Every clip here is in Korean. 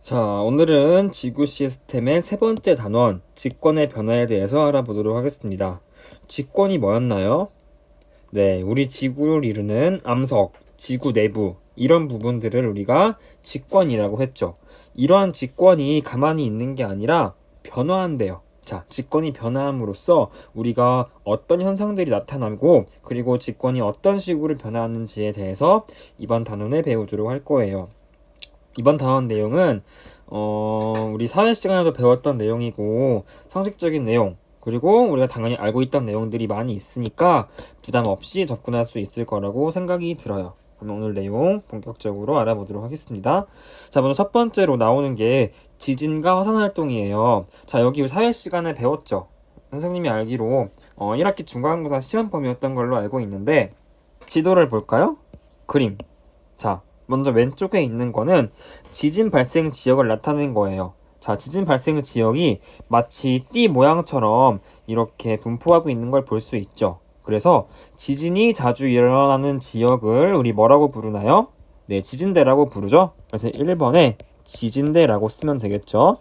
자, 오늘은 지구 시스템의 세 번째 단원, 직권의 변화에 대해서 알아보도록 하겠습니다. 직권이 뭐였나요? 네, 우리 지구를 이루는 암석, 지구 내부, 이런 부분들을 우리가 직권이라고 했죠. 이러한 직권이 가만히 있는 게 아니라 변화한대요. 자, 직권이 변화함으로써 우리가 어떤 현상들이 나타나고, 그리고 직권이 어떤 식으로 변화하는지에 대해서 이번 단원에 배우도록 할 거예요. 이번 단원 내용은 우리 사회 시간에도 배웠던 내용이고 상식적인 내용, 그리고 우리가 당연히 알고 있던 내용들이 많이 있으니까 부담 없이 접근할 수 있을 거라고 생각이 들어요. 그럼 오늘 내용 본격적으로 알아보도록 하겠습니다. 자, 먼저 첫 번째로 나오는 게 지진과 화산 활동이에요. 자, 여기 사회 시간에 배웠죠. 선생님이 알기로 1학기 중간고사 시험범위였던 걸로 알고 있는데, 지도를 볼까요? 그림. 자, 먼저 왼쪽에 있는 거는 지진 발생 지역을 나타낸 거예요. 자, 지진 발생 지역이 마치 띠 모양처럼 이렇게 분포하고 있는 걸 볼 수 있죠. 그래서 지진이 자주 일어나는 지역을 우리 뭐라고 부르나요? 네, 지진대라고 부르죠. 그래서 1번에 지진대라고 쓰면 되겠죠.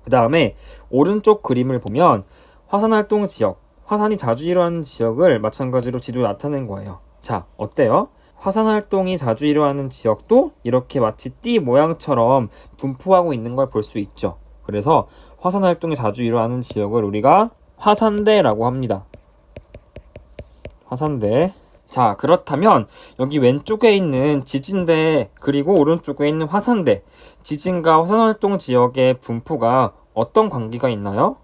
그 다음에 오른쪽 그림을 보면 화산활동 지역, 화산이 자주 일어나는 지역을 마찬가지로 지도에 나타낸 거예요. 자, 어때요? 화산 활동이 자주 일어나는 지역도 이렇게 마치 띠 모양처럼 분포하고 있는 걸 볼 수 있죠. 그래서 화산 활동이 자주 일어나는 지역을 우리가 화산대라고 합니다. 화산대. 자, 그렇다면 여기 왼쪽에 있는 지진대, 그리고 오른쪽에 있는 화산대, 지진과 화산 활동 지역의 분포가 어떤 관계가 있나요?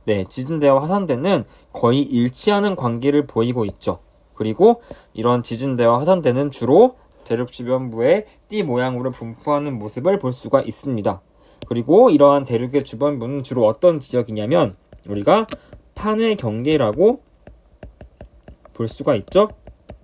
네, 지진대와 화산대는 거의 일치하는 관계를 보이고 있죠. 그리고 이런 지진대와 화산대는 주로 대륙 주변부에 띠 모양으로 분포하는 모습을 볼 수가 있습니다. 그리고 이러한 대륙의 주변부는 주로 어떤 지역이냐면 우리가 판의 경계라고 볼 수가 있죠.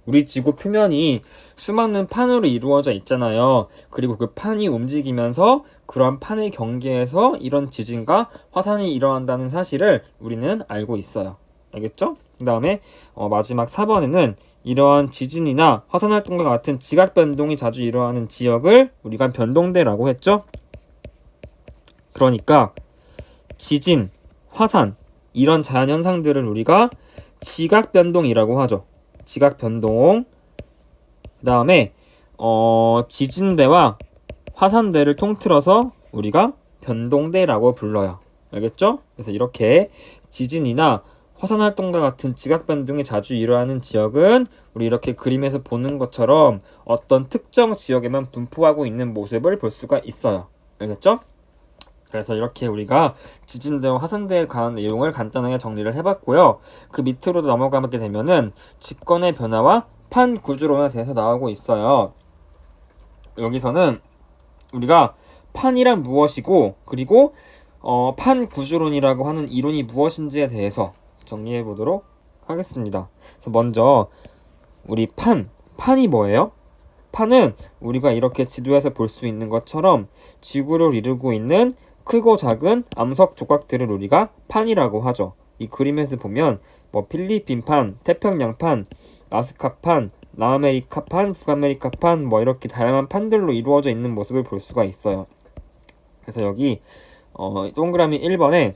우리 지구 표면이 수많은 판으로 이루어져 있잖아요. 그리고 그 판이 움직이면서 그런 판의 경계에서 이런 지진과 화산이 일어난다는 사실을 우리는 알고 있어요. 알겠죠? 그 다음에 마지막 4번에는 이러한 지진이나 화산 활동과 같은 지각 변동이 자주 일어나는 지역을 우리가 변동대라고 했죠. 그러니까 지진, 화산, 이런 자연 현상들을 우리가 지각 변동이라고 하죠. 지각 변동. 그 다음에 지진대와 화산대를 통틀어서 우리가 변동대라고 불러요. 알겠죠? 그래서 이렇게 지진이나 화산 활동과 같은 지각 변동이 자주 일어나는 지역은 우리 이렇게 그림에서 보는 것처럼 어떤 특정 지역에만 분포하고 있는 모습을 볼 수가 있어요. 알겠죠? 그래서 이렇게 우리가 지진대와 화산대에 관한 내용을 간단하게 정리를 해봤고요. 그 밑으로 넘어가게 되면은 직권의 변화와 판 구조론에 대해서 나오고 있어요. 여기서는 우리가 판이란 무엇이고, 그리고 판 구조론이라고 하는 이론이 무엇인지에 대해서 정리해 보도록 하겠습니다. 그래서 먼저 우리 판이 뭐예요? 판은 우리가 이렇게 지도에서 볼 수 있는 것처럼 지구를 이루고 있는 크고 작은 암석 조각들을 우리가 판이라고 하죠. 이 그림에서 보면 필리핀판, 태평양판, 나스카판, 남아메리카판, 북아메리카판, 이렇게 다양한 판들로 이루어져 있는 모습을 볼 수가 있어요. 그래서 여기 동그라미 1번에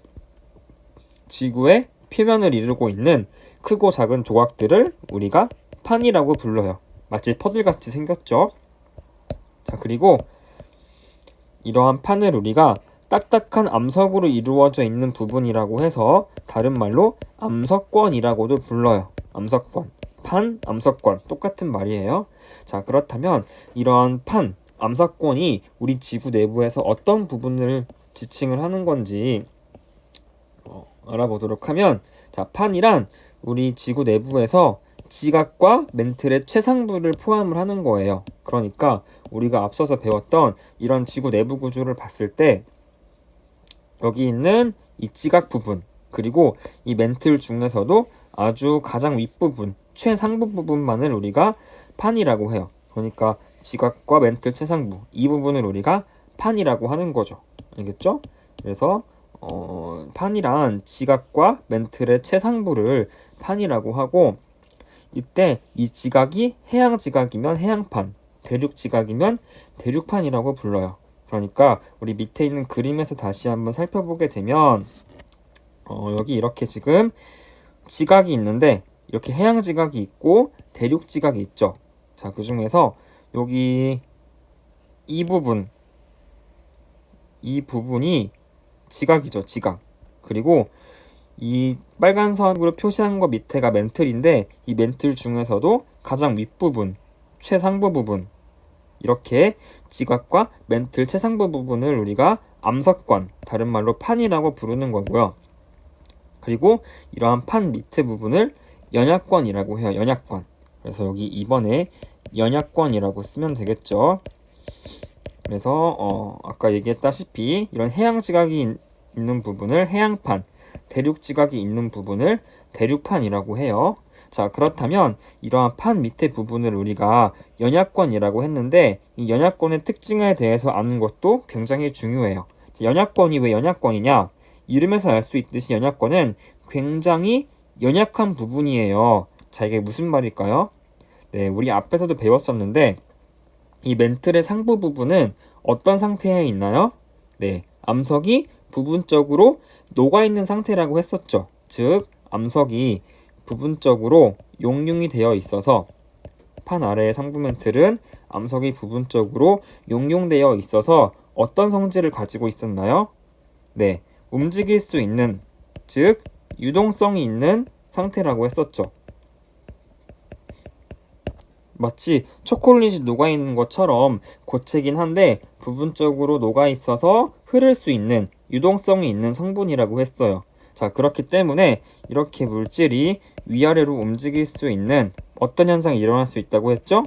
지구의 표면을 이루고 있는 크고 작은 조각들을 우리가 판이라고 불러요. 마치 퍼즐같이 생겼죠. 자, 그리고 이러한 판을 우리가 딱딱한 암석으로 이루어져 있는 부분이라고 해서 다른 말로 암석권이라고도 불러요. 암석권. 판, 암석권. 똑같은 말이에요. 자, 그렇다면 이러한 판, 암석권이 우리 지구 내부에서 어떤 부분을 지칭을 하는 건지 알아보도록 하면, 자, 판이란 우리 지구 내부에서 지각과 멘틀의 최상부를 포함을 하는 거예요. 그러니까 우리가 앞서서 배웠던 이런 지구 내부 구조를 봤을 때 여기 있는 이 지각 부분, 그리고 이 멘틀 중에서도 아주 가장 윗부분, 최상부 부분만을 우리가 판이라고 해요. 그러니까 지각과 멘틀 최상부, 이 부분을 우리가 판이라고 하는 거죠. 알겠죠? 그래서 판이란 지각과 멘틀의 최상부를 판이라고 하고, 이때 이 지각이 해양 지각이면 해양판, 대륙 지각이면 대륙판이라고 불러요. 그러니까 우리 밑에 있는 그림에서 다시 한번 살펴보게 되면 여기 이렇게 지금 지각이 있는데 이렇게 해양 지각이 있고 대륙 지각이 있죠. 자, 그 중에서 여기 이 부분이 지각이죠, 지각. 그리고 이 빨간 선으로 표시한 거 밑에가 멘틀인데 이 멘틀 중에서도 가장 윗부분, 최상부 부분 이렇게 지각과 멘틀 최상부 부분을 우리가 암석관, 다른 말로 판이라고 부르는 거고요. 그리고 이러한 판 밑에 부분을 연약권이라고 해요. 연약권. 그래서 여기 2번에 연약권이라고 쓰면 되겠죠. 그래서 아까 얘기했다시피 이런 해양 지각이 있는 부분을 해양판, 대륙 지각이 있는 부분을 대륙판이라고 해요. 자, 그렇다면 이러한 판 밑에 부분을 우리가 연약권이라고 했는데 이 연약권의 특징에 대해서 아는 것도 굉장히 중요해요. 연약권이 왜 연약권이냐? 이름에서 알 수 있듯이 연약권은 굉장히 연약한 부분이에요. 자, 이게 무슨 말일까요? 네, 우리 앞에서도 배웠었는데 이 멘틀의 상부 부분은 어떤 상태에 있나요? 네, 암석이 부분적으로 녹아있는 상태라고 했었죠. 즉, 암석이 부분적으로 용융이 되어 있어서 판 아래의 상부 멘틀은 암석이 부분적으로 용융되어 있어서 어떤 성질을 가지고 있었나요? 네, 움직일 수 있는, 즉 유동성이 있는 상태라고 했었죠. 마치 초콜릿이 녹아있는 것처럼 고체긴 한데 부분적으로 녹아있어서 흐를 수 있는 유동성이 있는 성분이라고 했어요. 자, 그렇기 때문에 이렇게 물질이 위아래로 움직일 수 있는 어떤 현상이 일어날 수 있다고 했죠?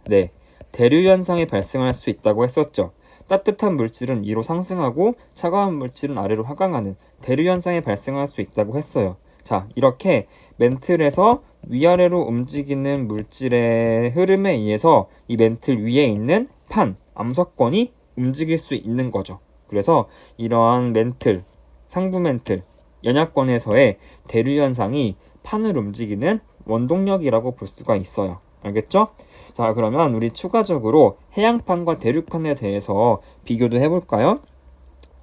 네, 대류 현상이 발생할 수 있다고 했었죠. 따뜻한 물질은 위로 상승하고 차가운 물질은 아래로 하강하는 대류 현상이 발생할 수 있다고 했어요. 자, 이렇게 멘틀에서 위아래로 움직이는 물질의 흐름에 의해서 이 멘틀 위에 있는 판, 암석권이 움직일 수 있는 거죠. 그래서 이러한 멘틀, 상부 멘틀, 연약권에서의 대류 현상이 판을 움직이는 원동력이라고 볼 수가 있어요. 알겠죠? 자, 그러면 우리 추가적으로 해양판과 대륙판에 대해서 비교도 해볼까요?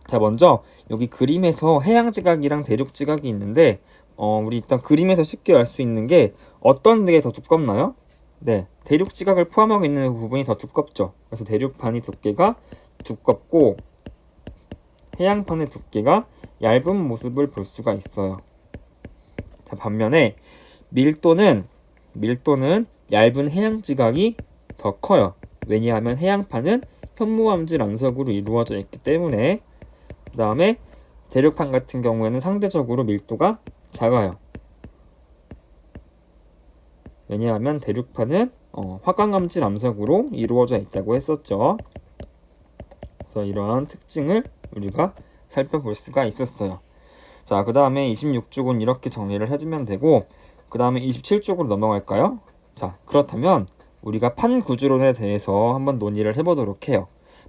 자, 먼저 여기 그림에서 해양지각이랑 대륙지각이 있는데 우리 일단 그림에서 쉽게 알 수 있는 게 어떤 게 더 두껍나요? 네, 대륙지각을 포함하고 있는 부분이 더 두껍죠. 그래서 대륙판이 두께가 두껍고 해양판의 두께가 얇은 모습을 볼 수가 있어요. 자, 반면에 밀도는 얇은 해양지각이 더 커요. 왜냐하면 해양판은 현무암질 암석으로 이루어져 있기 때문에. 그 다음에 대륙판 같은 경우에는 상대적으로 밀도가 작아요. 왜냐하면 대륙판은 화강암질 암석으로 이루어져 있다고 했었죠. 그래서 이러한 특징을 우리가 살펴볼 수가 있었어요. 자, 그 다음에 26쪽은 이렇게 정리를 해주면 되고 그 다음에 27쪽으로 넘어갈까요? 자, 그렇다면 우리가 판 구조론에 대해서 한번 논의를 해보도록 해요.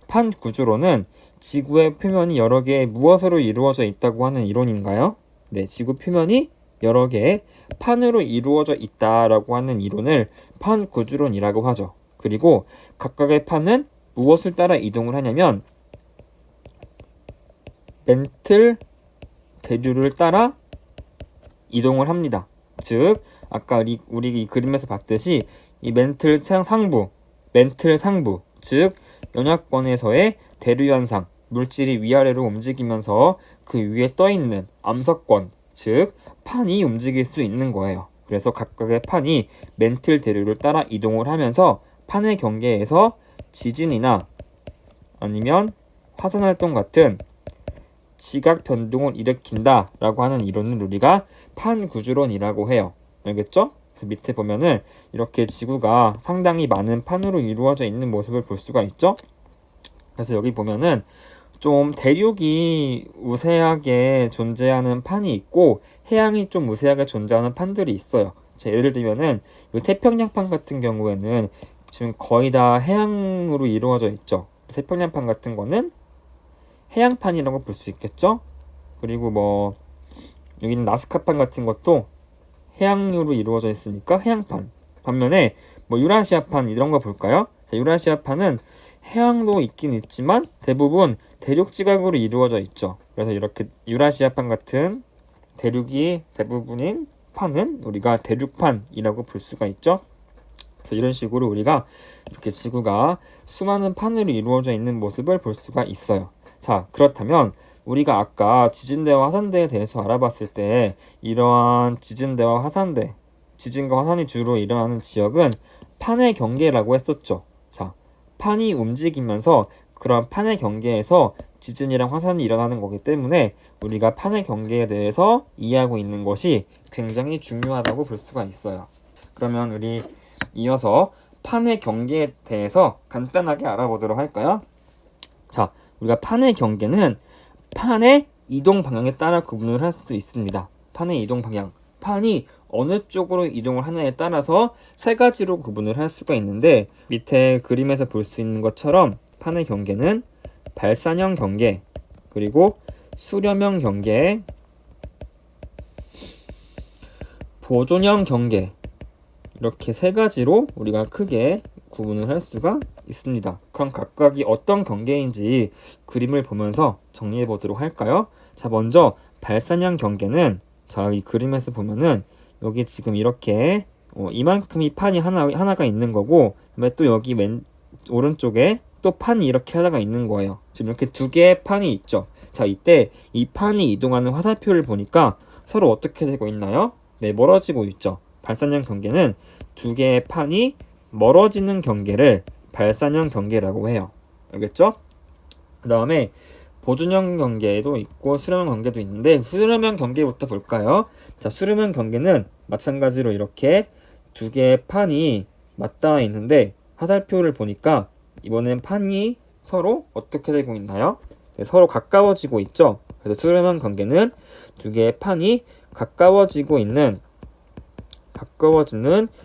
판 구조론은 지구의 표면이 여러 개의 무엇으로 이루어져 있다고 하는 이론인가요? 네, 지구 표면이 여러 개의 판으로 이루어져 있다라고 하는 이론을 판 구조론이라고 하죠. 그리고 각각의 판은 무엇을 따라 이동을 하냐면 멘틀 대류를 따라 이동을 합니다. 즉 아까 우리 이 그림에서 봤듯이 이 멘틀 상부, 즉 연약권에서의 대류 현상, 물질이 위아래로 움직이면서 그 위에 떠있는 암석권, 즉 판이 움직일 수 있는 거예요. 그래서 각각의 판이 멘틀 대류를 따라 이동을 하면서 판의 경계에서 지진이나 아니면 화산활동 같은 지각 변동을 일으킨다 라고 하는 이론을 우리가 판 구조론이라고 해요. 알겠죠? 그래서 밑에 보면은 이렇게 지구가 상당히 많은 판으로 이루어져 있는 모습을 볼 수가 있죠. 그래서 여기 보면은 좀 대륙이 우세하게 존재하는 판이 있고 해양이 좀 우세하게 존재하는 판들이 있어요. 자, 예를 들면은 이 태평양판 같은 경우에는 지금 거의 다 해양으로 이루어져 있죠. 태평양판 같은 거는 해양판이라고 볼 수 있겠죠. 그리고 뭐 여기는 나스카판 같은 것도 해양으로 이루어져 있으니까 해양판. 반면에 뭐 유라시아판 이런 거 볼까요? 자, 유라시아판은 해양도 있긴 있지만 대부분 대륙 지각으로 이루어져 있죠. 그래서 이렇게 유라시아판 같은 대륙이 대부분인 판은 우리가 대륙판이라고 볼 수가 있죠. 그래서 이런 식으로 우리가 이렇게 지구가 수많은 판으로 이루어져 있는 모습을 볼 수가 있어요. 자, 그렇다면 우리가 아까 지진대와 화산대에 대해서 알아봤을 때 이러한 지진대와 화산대, 지진과 화산이 주로 일어나는 지역은 판의 경계라고 했었죠. 자, 판이 움직이면서 그런 판의 경계에서 지진이랑 화산이 일어나는 거기 때문에 우리가 판의 경계에 대해서 이해하고 있는 것이 굉장히 중요하다고 볼 수가 있어요. 그러면 우리 이어서 판의 경계에 대해서 간단하게 알아보도록 할까요? 자, 우리가 판의 경계는 판의 이동 방향에 따라 구분을 할 수도 있습니다. 판의 이동 방향. 판이 어느 쪽으로 이동을 하냐에 따라서 세 가지로 구분을 할 수가 있는데 밑에 그림에서 볼 수 있는 것처럼 판의 경계는 발산형 경계, 그리고 수렴형 경계, 보존형 경계, 이렇게 세 가지로 우리가 크게 구분을 할 수가 있습니다. 그럼 각각이 어떤 경계인지 그림을 보면서 정리해 보도록 할까요? 자, 먼저 발산형 경계는 자, 이 그림에서 보면은 여기 지금 이렇게 이만큼이 판이 하나가 있는 거고, 그다음에 또 여기 오른쪽에 또 판이 이렇게 하나가 있는 거예요. 지금 이렇게 두 개의 판이 있죠. 자, 이때 이 판이 이동하는 화살표를 보니까 서로 어떻게 되고 있나요? 네, 멀어지고 있죠. 발산형 경계는 두 개의 판이 멀어지는 경계를 발산형 경계라고 해요. 알겠죠? 그 다음에 보존형 경계도 있고 수렴형 경계도 있는데 수렴형 경계부터 볼까요? 자, 수렴형 경계는 마찬가지로 이렇게 두 개의 판이 맞닿아 있는데 화살표를 보니까 이번엔 판이 서로 어떻게 되고 있나요? 네, 서로 가까워지고 있죠. 그래서 수렴형 경계는 두 개의 판이 가까워지는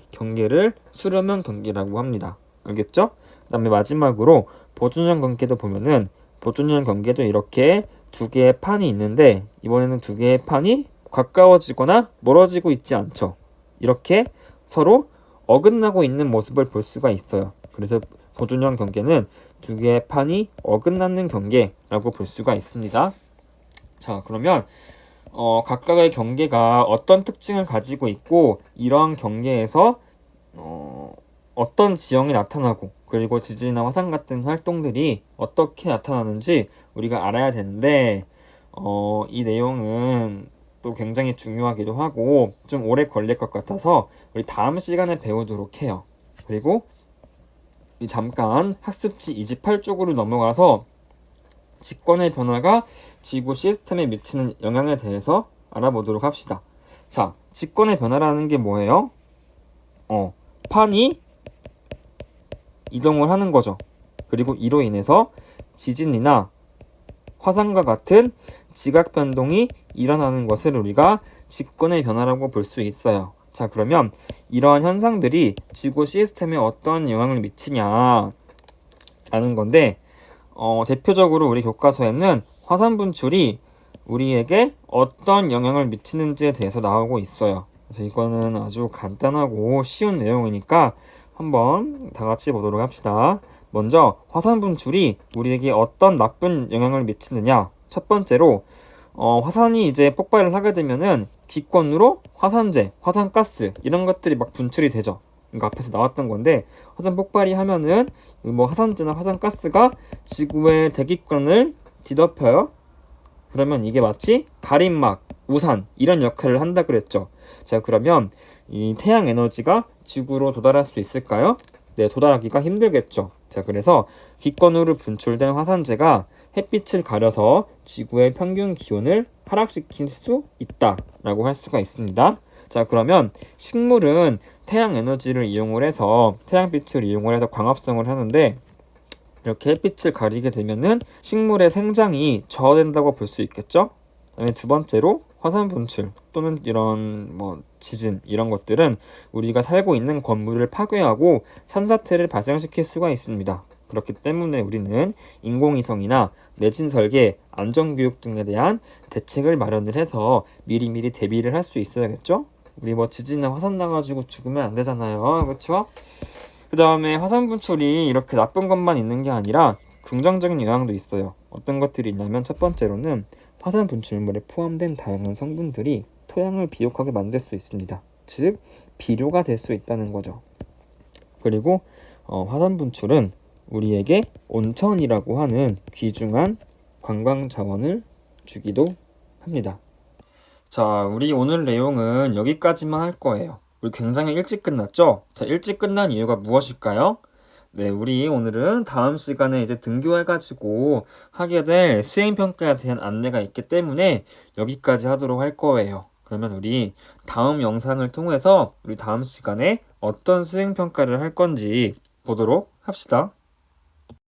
경계를 수렴형 경계라고 합니다. 알겠죠? 그 다음에 마지막으로 보존형 경계도 보면은 보존형 경계도 이렇게 두 개의 판이 있는데 이번에는 두 개의 판이 가까워지거나 멀어지고 있지 않죠. 이렇게 서로 어긋나고 있는 모습을 볼 수가 있어요. 그래서 보존형 경계는 두 개의 판이 어긋나는 경계라고 볼 수가 있습니다. 자, 그러면 각각의 경계가 어떤 특징을 가지고 있고 이러한 경계에서 어떤 지형이 나타나고 그리고 지진이나 화산 같은 활동들이 어떻게 나타나는지 우리가 알아야 되는데 이 내용은 또 굉장히 중요하기도 하고 좀 오래 걸릴 것 같아서 우리 다음 시간에 배우도록 해요. 그리고 잠깐 학습지 28쪽으로 넘어가서 직권의 변화가 지구 시스템에 미치는 영향에 대해서 알아보도록 합시다. 자, 직권의 변화라는 게 뭐예요? 판이 이동을 하는 거죠. 그리고 이로 인해서 지진이나 화산과 같은 지각 변동이 일어나는 것을 우리가 직권의 변화라고 볼 수 있어요. 자, 그러면 이러한 현상들이 지구 시스템에 어떤 영향을 미치냐 라는 건데 대표적으로 우리 교과서에는 화산 분출이 우리에게 어떤 영향을 미치는지에 대해서 나오고 있어요. 그래서 이거는 아주 간단하고 쉬운 내용이니까 한번 다 같이 보도록 합시다. 먼저 화산 분출이 우리에게 어떤 나쁜 영향을 미치느냐. 첫 번째로 화산이 이제 폭발을 하게 되면은 기권으로 화산재, 화산가스 이런 것들이 막 분출이 되죠. 그러니까 앞에서 나왔던 건데 화산 폭발이 하면은 뭐 화산재나 화산가스가 지구의 대기권을 뒤덮여요. 그러면 이게 마치 가림막, 우산 이런 역할을 한다 그랬죠. 자, 그러면 이 태양 에너지가 지구로 도달할 수 있을까요? 네, 도달하기가 힘들겠죠. 자, 그래서 기권으로 분출된 화산재가 햇빛을 가려서 지구의 평균 기온을 하락시킬 수 있다라고 할 수가 있습니다. 자, 그러면 식물은 태양 에너지를 이용을 해서 태양빛을 이용을 해서 광합성을 하는데 이렇게 햇빛을 가리게 되면은 식물의 생장이 저하된다고 볼 수 있겠죠. 그다음에 두 번째로 화산 분출 또는 이런 지진 이런 것들은 우리가 살고 있는 건물을 파괴하고 산사태를 발생시킬 수가 있습니다. 그렇기 때문에 우리는 인공위성이나 내진 설계, 안전교육 등에 대한 대책을 마련을 해서 미리미리 대비를 할 수 있어야겠죠? 우리 지진이나 화산 나가지고 죽으면 안 되잖아요. 그렇죠? 그 다음에 화산 분출이 이렇게 나쁜 것만 있는 게 아니라 긍정적인 영향도 있어요. 어떤 것들이 있냐면 첫 번째로는 화산 분출물에 포함된 다양한 성분들이 토양을 비옥하게 만들 수 있습니다. 즉 비료가 될 수 있다는 거죠. 그리고 화산 분출은 우리에게 온천이라고 하는 귀중한 관광 자원을 주기도 합니다. 자, 우리 오늘 내용은 여기까지만 할 거예요. 우리 굉장히 일찍 끝났죠? 자, 일찍 끝난 이유가 무엇일까요? 네, 우리 오늘은 다음 시간에 이제 등교해가지고 하게 될 수행평가에 대한 안내가 있기 때문에 여기까지 하도록 할 거예요. 그러면 우리 다음 영상을 통해서 우리 다음 시간에 어떤 수행평가를 할 건지 보도록 합시다.